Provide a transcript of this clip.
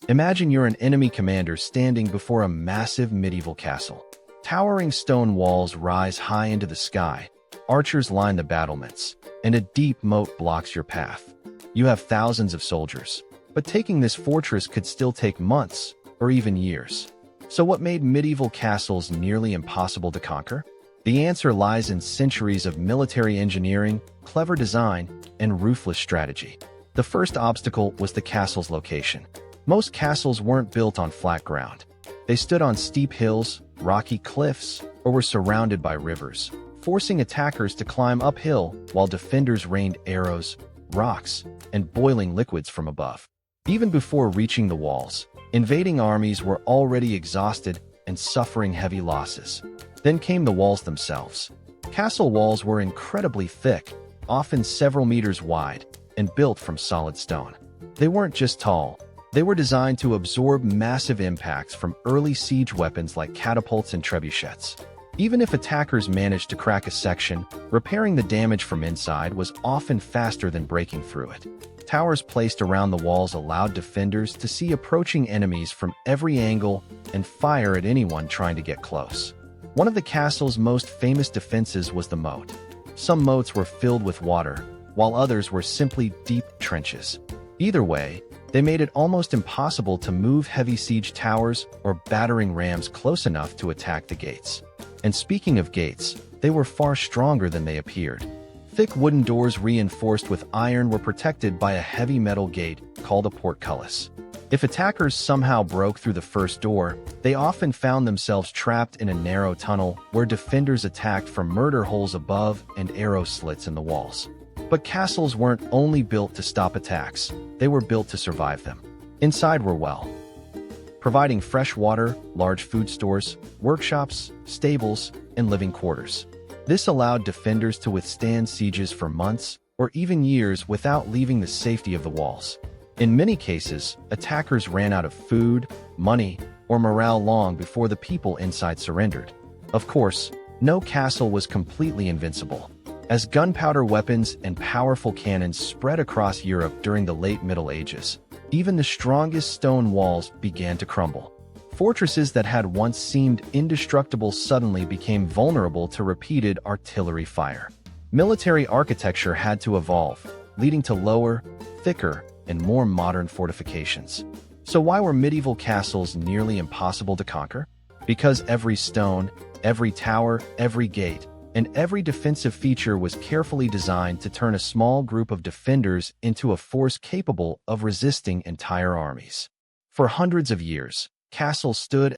Imagine you're an enemy commander standing before a massive medieval castle. Towering stone walls rise high into the sky, archers line the battlements, and a deep moat blocks your path. You have thousands of soldiers, but taking this fortress could still take months or even years. So what made medieval castles nearly impossible to conquer? The answer lies in centuries of military engineering, clever design, and ruthless strategy. The first obstacle was the castle's location. Most castles weren't built on flat ground. They stood on steep hills, rocky cliffs, or were surrounded by rivers, forcing attackers to climb uphill while defenders rained arrows, rocks, and boiling liquids from above. Even before reaching the walls, invading armies were already exhausted and suffering heavy losses. Then came the walls themselves. Castle walls were incredibly thick, often several meters wide, and built from solid stone. They weren't just tall. They were designed to absorb massive impacts from early siege weapons like catapults and trebuchets. Even if attackers managed to crack a section, repairing the damage from inside was often faster than breaking through it. Towers placed around the walls allowed defenders to see approaching enemies from every angle and fire at anyone trying to get close. One of the castle's most famous defenses was the moat. Some moats were filled with water, while others were simply deep trenches. Either way, they made it almost impossible to move heavy siege towers or battering rams close enough to attack the gates. And speaking of gates, they were far stronger than they appeared. Thick wooden doors reinforced with iron were protected by a heavy metal gate called a portcullis. If attackers somehow broke through the first door, they often found themselves trapped in a narrow tunnel where defenders attacked from murder holes above and arrow slits in the walls. But castles weren't only built to stop attacks, they were built to survive them. Inside were providing fresh water, large food stores, workshops, stables, and living quarters. This allowed defenders to withstand sieges for months or even years without leaving the safety of the walls. In many cases, attackers ran out of food, money, or morale long before the people inside surrendered. Of course, no castle was completely invincible. As gunpowder weapons and powerful cannons spread across Europe during the late Middle Ages, even the strongest stone walls began to crumble. Fortresses that had once seemed indestructible suddenly became vulnerable to repeated artillery fire. Military architecture had to evolve, leading to lower, thicker, and more modern fortifications. So why were medieval castles nearly impossible to conquer? Because every stone, every tower, every gate, and every defensive feature was carefully designed to turn a small group of defenders into a force capable of resisting entire armies. For hundreds of years, castles stood